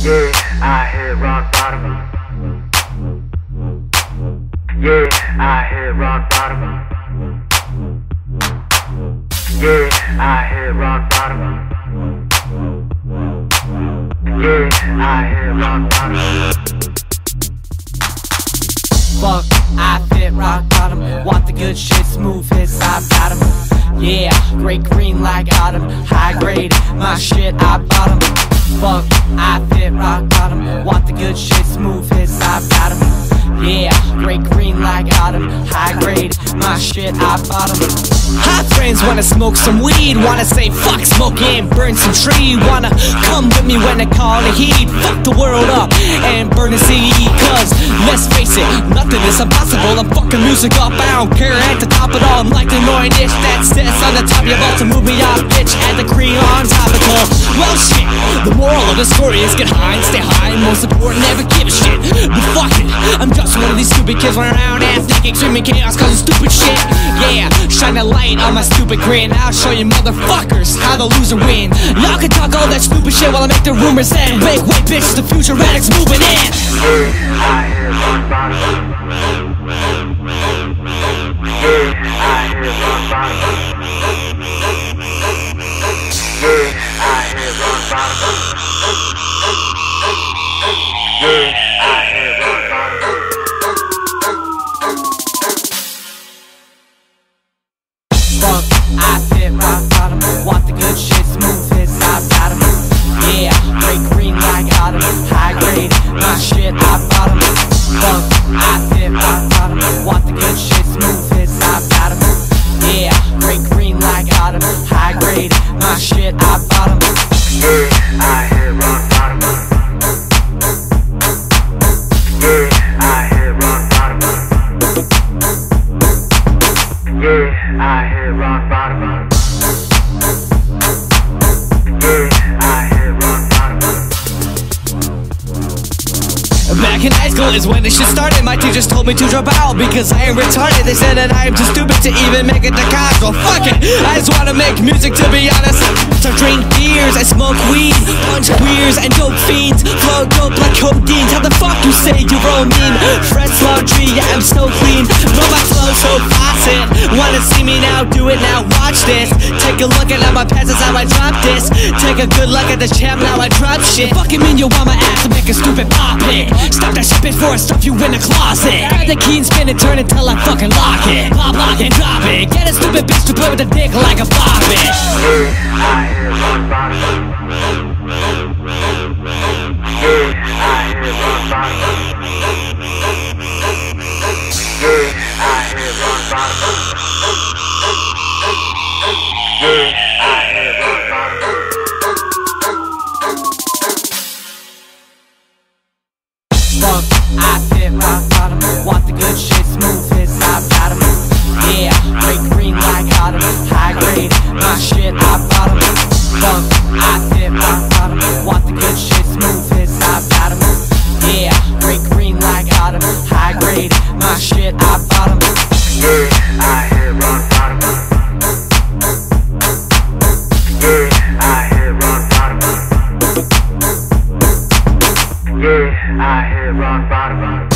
Yeah, I hit rock bottom. Yeah, I hit rock bottom. Yeah, I hit rock bottom. Yeah, I hit rock bottom. Fuck, I hit rock bottom. Want the good shit, smooth hits, I've got 'em. Yeah, great green like autumn. High grade, my shit, I bottom. Fuck, I hit rock bottom. Want the good shit, smooth hits, I've got 'em. Yeah, great green like autumn. High grade, my shit, I bottom. Hot friends wanna smoke some weed, wanna say fuck smoking, burn some tree. Wanna come with me when I call the heat. Fuck the world up and burn the CE. Cause let's face it, nothing is impossible. I'm fucking music up, I don't care. At the top of it all, I'm like the annoying itch that sits on the top. You're about to move me off, bitch. Add the cream on topical. Well shit, the moral of the story is get high and stay high. Most important, never give a shit. But fuck it, I'm just one of these stupid kids running around ass naked, screaming chaos cause of stupid shit. Yeah, shine a light on my stupid grin. I'll show you motherfuckers how the loser win. Y'all can talk all that stupid shit while I make the rumors end. Make way, bitch, the future addicts moving in. Yeah, I hit rock bottom. Yeah, I hit rock bottom. Yeah, I hit rock bottom. Yeah, I hit rock bottom. Fuck, I hit rock bottom. Want the good shit, smooth hits, I've got 'em. Yeah, great green like autumn. High grade, my shit, I bottom. Fuck, I hit rock bottom. Want the good shit, smooth hits, I've got 'em. Yeah, great green like autumn. High grade, my shit, I bottom. Yeah, I hit rock bottom. Yeah, I hit rock bottom. Yeah, I hit rock bottom. Yeah, I hit rock bottom. Back in high school is when this shit started. My teachers told me to drop out because I am retarded. They said that I am too stupid to even make it to college. Well, fuck it, I just wanna make music, to be honest. So I drink beers, I smoke weed, punch queers and dope fiends. Flow dope like codeine. How the fuck you say you roll mean? Fresh laundry, yeah, I'm so clean. Know my flow so faucet. Wanna see me now, do it now, watch this. Take a look at how my past is how I drop this. Take a good look at the champ, now I drop shit. Fucking mean you want my ass to make a stupid pop it. Stop that shit before I stuff you in the closet. Grab the key and spin and turn until I fucking lock it. Pop, lock, and drop it. Get a stupid bitch to play with a dick like a bobbit. Yeah, I hit rock bottom. Yeah, I hit rock bottom. Yeah, I hit rock bottom. Yeah, I hit rock bottom. Fuck, I hit rock bottom. Want the good shit, smooth hits, I've got 'em. Yeah, great green like autumn. High grade, my shit, I bottom. Fuck, I hit rock bottom. Want the good shit, smooth hits, I've got 'em. Yeah, great green like autumn. High grade, my shit, I bottom. Yeah, I hit rock bottom. Yeah, I hit rock bottom. Yeah, I hit rock bottom.